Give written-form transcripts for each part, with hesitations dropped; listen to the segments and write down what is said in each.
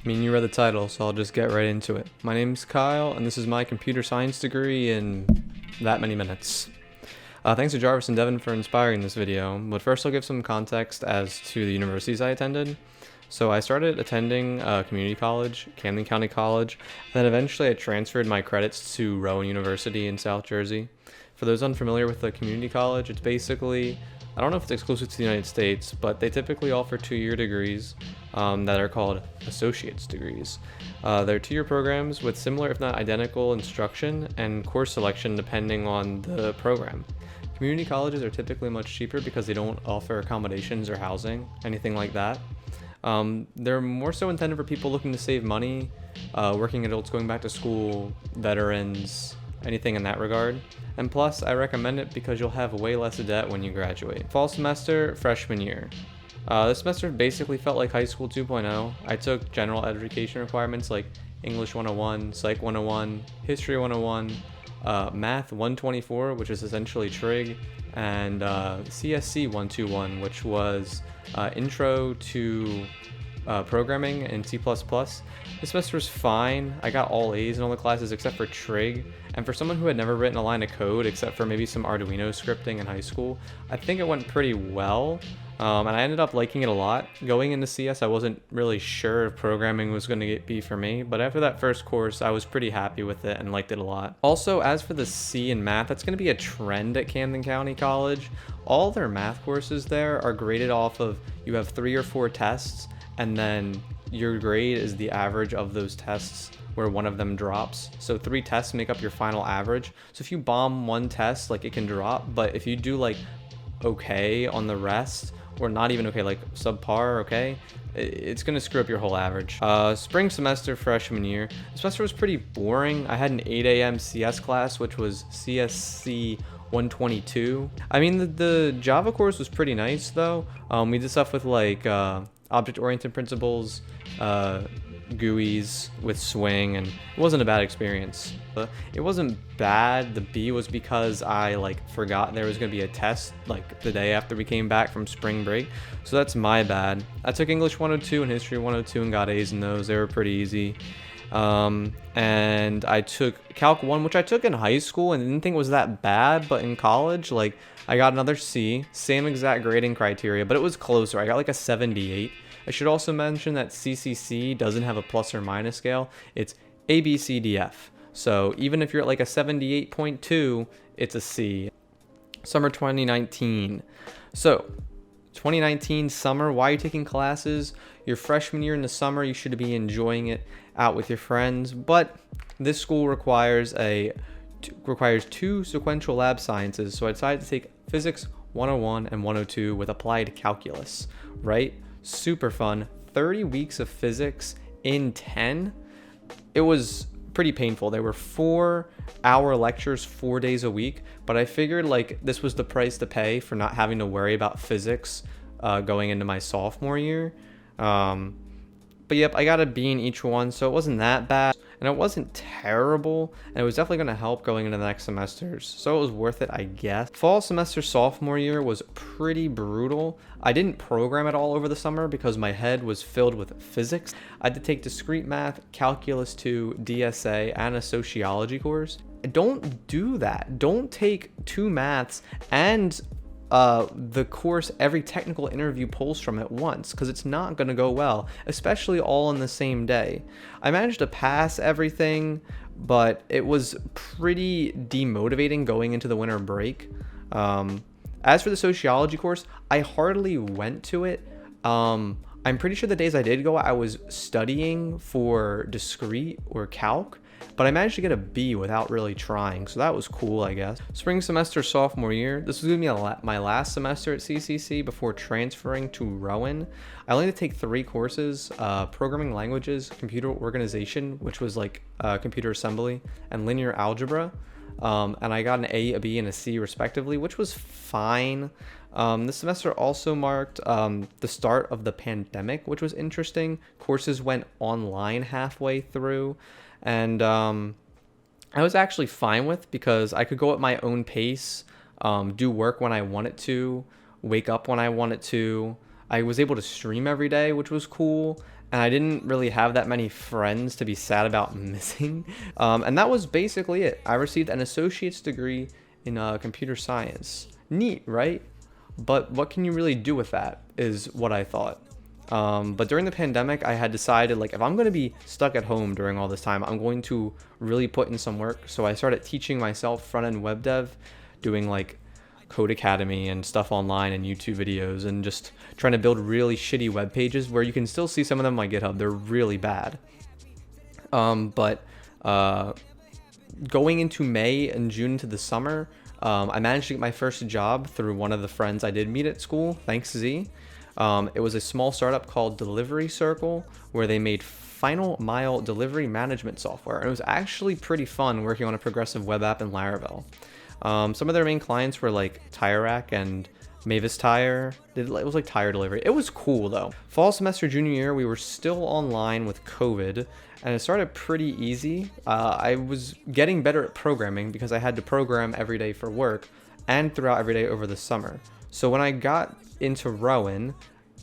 I mean, you read the title, so I'll just get right into it. My name's Kyle, and this is my computer science degree in that many minutes. Thanks to Jarvis and Devon for inspiring this video, but first I'll give some context as to the universities I attended. So I started attending community college, Camden County College, and then eventually I transferred my credits to Rowan University in South Jersey. For those unfamiliar with the community college, it's basically, I don't know if it's exclusive to the United States, but they typically offer 2-year degrees that are called associate's degrees. They're 2-year programs with similar, if not identical, instruction and course selection depending on the program. Community colleges are typically much cheaper because they don't offer accommodations or housing, anything like that. They're more so intended for people looking to save money, working adults going back to school, veterans, anything in that regard. And plus, I recommend it because you'll have way less debt when you graduate. Fall semester, freshman year. This semester basically felt like high school 2.0. I took general education requirements like English 101, Psych 101, History 101, Math 124, which is essentially trig, and CSC 121, which was intro to programming in C++. This semester was fine. I got all A's in all the classes except for trig, and for someone who had never written a line of code except for maybe some Arduino scripting in high school, I think it went pretty well. And I ended up liking it a lot. Going into CS, I wasn't really sure if programming was going to be for me, but after that first course, I was pretty happy with it and liked it a lot. Also, as for the C in math, that's going to be a trend at Camden County College. All their math courses there are graded off of, you have 3 or 4 tests, and then your grade is the average of those tests where one of them drops. So 3 tests make up your final average. So if you bomb one test, like, it can drop, but if you do like okay on the rest, or not even okay, like subpar, okay, it's gonna screw up your whole average. Spring semester, freshman year. The semester was pretty boring. I had an 8 a.m. CS class, which was CSC 122. I mean, the Java course was pretty nice though. We did stuff with like object-oriented principles, GUIs with swing, and it wasn't a bad experience. It wasn't bad. The B was because I like forgot there was going to be a test like the day after we came back from spring break, so that's my bad. I took English 102 and History 102 and got A's in those. They were pretty easy. And I took Calc 1, which I took in high school and didn't think it was that bad, but in college, like, I got another C, same exact grading criteria, but it was closer. I got like a 78. I should also mention that CCC doesn't have a plus or minus scale. It's A, B, C, D, F. So even if you're at like a 78.2, it's a C. Summer 2019. So 2019 summer, why are you taking classes? Your freshman year in the summer, you should be enjoying it out with your friends, but this school requires 2 sequential lab sciences, so I decided to take Physics 101 and 102 with applied calculus, right? Super fun. 30 weeks of physics in 10. It was pretty painful. There were 4-hour lectures 4 days a week, but I figured like this was the price to pay for not having to worry about physics going into my sophomore year. But yep, I got a B in each one, so it wasn't that bad, and it wasn't terrible, and it was definitely going to help going into the next semesters, so it was worth it, I guess. Fall semester sophomore year was pretty brutal. I didn't program at all over the summer because my head was filled with physics. I had to take discrete math, calculus 2, DSA, and a sociology course. Don't do that. Don't take 2 maths and the course every technical interview pulls from at once, because it's not going to go well, especially all on the same day. I managed to pass everything, but it was pretty demotivating going into the winter break. As for the sociology course, I hardly went to it. I'm pretty sure the days I did go, I was studying for discrete or calc, but I managed to get a B without really trying, so that was cool, I guess. Spring semester sophomore year. This was going to be my last semester at CCC before transferring to Rowan. I only had to take 3 courses, programming languages, computer organization, which was like computer assembly, and linear algebra. And I got an A, a B, and a C respectively, which was fine. This semester also marked the start of the pandemic, which was interesting. Courses went online halfway through, and I was actually fine with, because I could go at my own pace, do work when I wanted to, wake up when I wanted to. I was able to stream every day, which was cool, and I didn't really have that many friends to be sad about missing. And that was basically it. I received an associate's degree in computer science. Neat, right? But what can you really do with that is what I thought. But during the pandemic, I had decided, like, if I'm going to be stuck at home during all this time, I'm going to really put in some work. So I started teaching myself front-end web dev, doing like Code Academy and stuff online and YouTube videos, and just trying to build really shitty web pages where you can still see some of them on my GitHub. They're really bad. But going into May and June into the summer, I managed to get my first job through one of the friends I did meet at school. Thanks, Z. It was a small startup called Delivery Circle, where they made final mile delivery management software. And it was actually pretty fun working on a progressive web app in Laravel. Some of their main clients were like Tire Rack and Mavis Tire. It was like tire delivery. It was cool though. Fall semester junior year, we were still online with COVID, and it started pretty easy. I was getting better at programming because I had to program every day for work and throughout every day over the summer. So when I got into Rowan,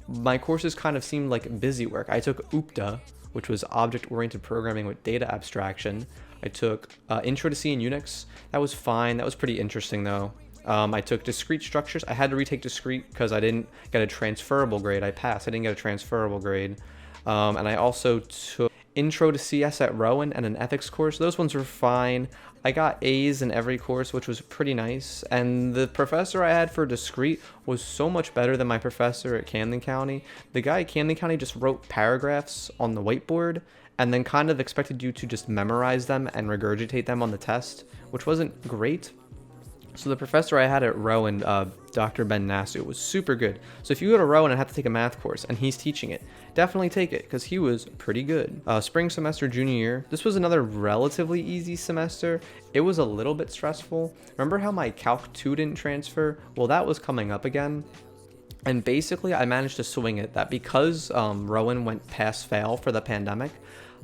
my courses kind of seemed like busy work. I took UPDA, which was object-oriented programming with data abstraction. I took Intro to C and Unix. That was fine. That was pretty interesting though. I took discrete structures. I had to retake discrete because I didn't get a transferable grade. I passed. I didn't get a transferable grade. And I also took Intro to CS at Rowan and an ethics course. Those ones were fine. I got A's in every course, which was pretty nice. And the professor I had for discrete was so much better than my professor at Camden County. The guy at Camden County just wrote paragraphs on the whiteboard and then kind of expected you to just memorize them and regurgitate them on the test, which wasn't great. So the professor I had at Rowan, Dr. Ben Nasu, was super good. So if you go to Rowan and have to take a math course and he's teaching it, definitely take it because he was pretty good. Spring semester junior year, this was another relatively easy semester. It was a little bit stressful. Remember how my Calc 2 didn't transfer? Well, that was coming up again. And basically I managed to swing it that because Rowan went pass-fail for the pandemic,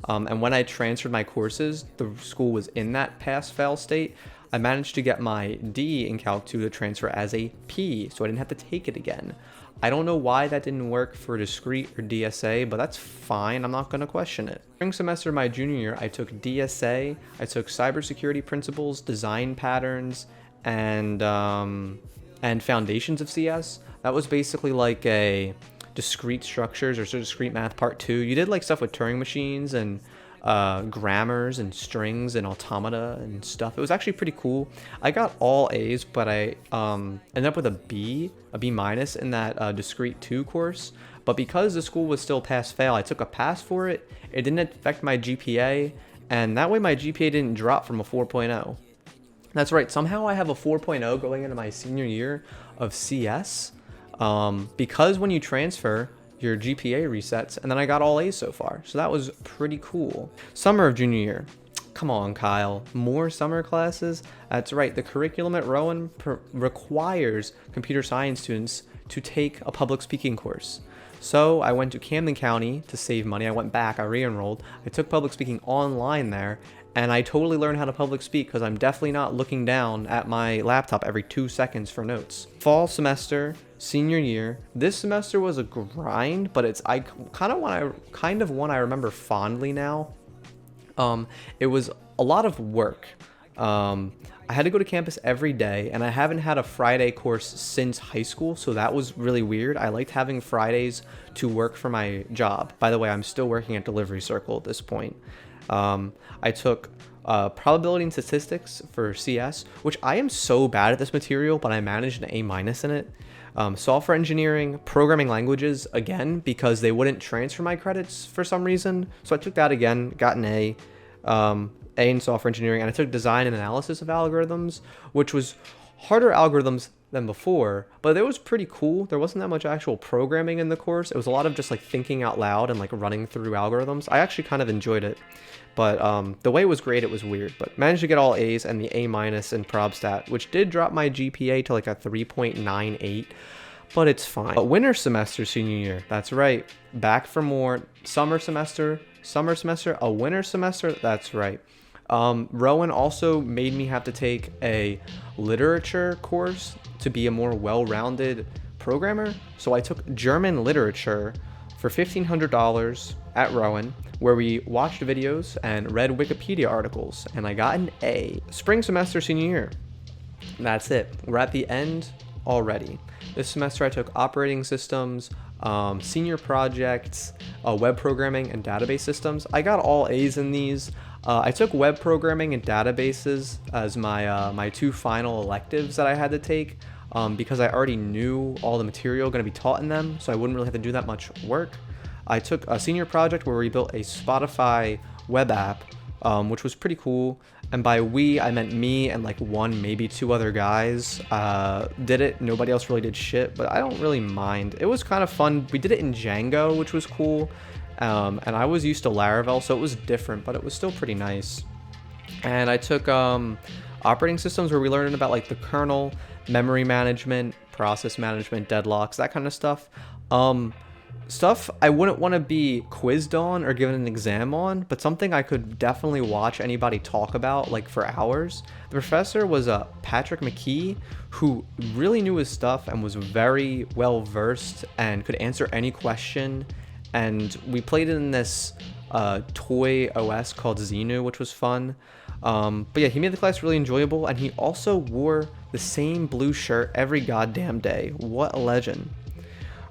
and when I transferred my courses, the school was in that pass-fail state. I managed to get my D in Calc 2 to transfer as a P, so I didn't have to take it again. I don't know why that didn't work for discrete or DSA, but that's fine. I'm not going to question it. Spring semester of my junior year, I took DSA, I took cybersecurity principles, design patterns, and foundations of CS. That was basically like a discrete structures or discrete math part 2. You did like stuff with Turing machines and grammars and strings and automata and stuff. It was actually pretty cool. I got all A's, but I ended up with a B minus in that discrete 2 course. But because the school was still pass-fail, I took a pass for it. It didn't affect my GPA, and that way my GPA didn't drop from a 4.0. That's right, somehow I have a 4.0 going into my senior year of CS, because when you transfer, your GPA resets, and then I got all A's so far. So that was pretty cool. Summer of junior year. Come on, Kyle. More summer classes? That's right. The curriculum at Rowan requires computer science students to take a public speaking course. So I went to Camden County to save money. I went back. I re-enrolled. I took public speaking online there, and I totally learned how to public speak because I'm definitely not looking down at my laptop every 2 seconds for notes. Fall semester, senior year. This semester was a grind, but it's kind of one I remember fondly now. It was a lot of work. I had to go to campus every day, and I haven't had a Friday course since high school, so that was really weird. I liked having Fridays to work for my job. By the way, I'm still working at Delivery Circle at this point. I took probability and statistics for CS, which I am so bad at this material, but I managed an A- in it. Software engineering, programming languages, again, because they wouldn't transfer my credits for some reason. So I took that again, got an A in software engineering, and I took design and analysis of algorithms, which was harder algorithms than before, but it was pretty cool. There wasn't that much actual programming in the course. It was a lot of just like thinking out loud and like running through algorithms. I actually kind of enjoyed it, but the way it was great, it was weird, but managed to get all A's and the A- in ProbStat, which did drop my GPA to like a 3.98, but it's fine. But winter semester senior year, that's right, back for more. Summer semester, a winter semester, that's right. Rowan also made me have to take a literature course to be a more well-rounded programmer. So I took German literature for $1,500 at Rowan, where we watched videos and read Wikipedia articles, and I got an A. Spring semester senior year. That's it. We're at the end already. This semester I took operating systems, senior projects, web programming, and database systems. I got all A's in these. I took web programming and databases as my two final electives that I had to take because I already knew all the material going to be taught in them, so I wouldn't really have to do that much work. I took a senior project where we built a Spotify web app, which was pretty cool. And by we, I meant me and like one, maybe two other guys did it. Nobody else really did shit, but I don't really mind. It was kind of fun. We did it in Django, which was cool. And I was used to Laravel, so it was different, but it was still pretty nice. And I took operating systems where we learned about like the kernel, memory management, process management, deadlocks, that kind of stuff. Stuff I wouldn't want to be quizzed on or given an exam on, but something I could definitely watch anybody talk about like for hours. The professor was Patrick McKee, who really knew his stuff and was very well versed and could answer any question. And we played in this toy OS called Xenu, which was fun. But yeah, he made the class really enjoyable, and he also wore the same blue shirt every goddamn day. What a legend.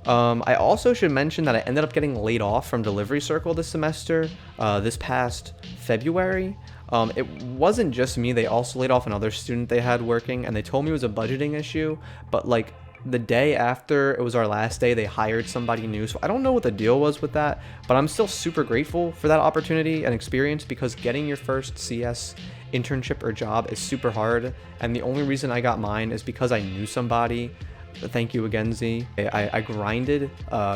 I also should mention that I ended up getting laid off from Delivery Circle this semester, this past February. It wasn't just me, they also laid off another student they had working, and they told me it was a budgeting issue, but like the day after it was our last day, they hired somebody new, so I don't know what the deal was with that, but I'm still super grateful for that opportunity and experience, because getting your first CS internship or job is super hard, and the only reason I got mine is because I knew somebody. Thank you again, Z. I grinded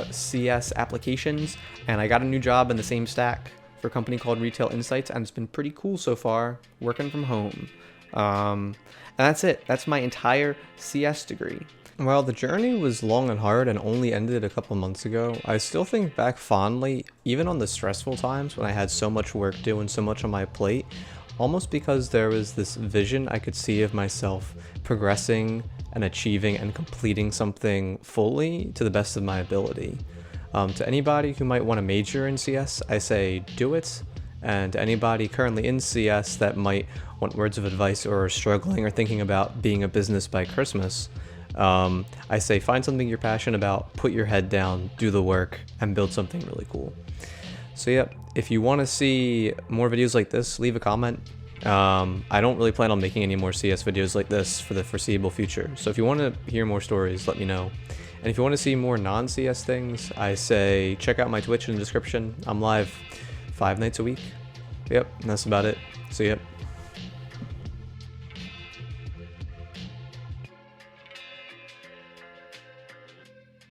CS applications, and I got a new job in the same stack for a company called Retail Insights, and it's been pretty cool so far, working from home. And that's it. That's my entire CS degree. While the journey was long and hard and only ended a couple months ago, I still think back fondly, even on the stressful times when I had so much work due and so much on my plate, almost because there was this vision I could see of myself progressing and achieving and completing something fully to the best of my ability. To anybody who might want to major in CS, I say do it. And to anybody currently in CS that might want words of advice or are struggling or thinking about being a business by Christmas, I say find something you're passionate about, put your head down, do the work, and build something really cool. So yeah, if you want to see more videos like this, leave a comment. I don't really plan on making any more CS videos like this for the foreseeable future. So if you want to hear more stories, let me know. And if you want to see more non-CS things, I say check out my Twitch in the description. I'm live 5 nights a week. Yep, and that's about it. So yep.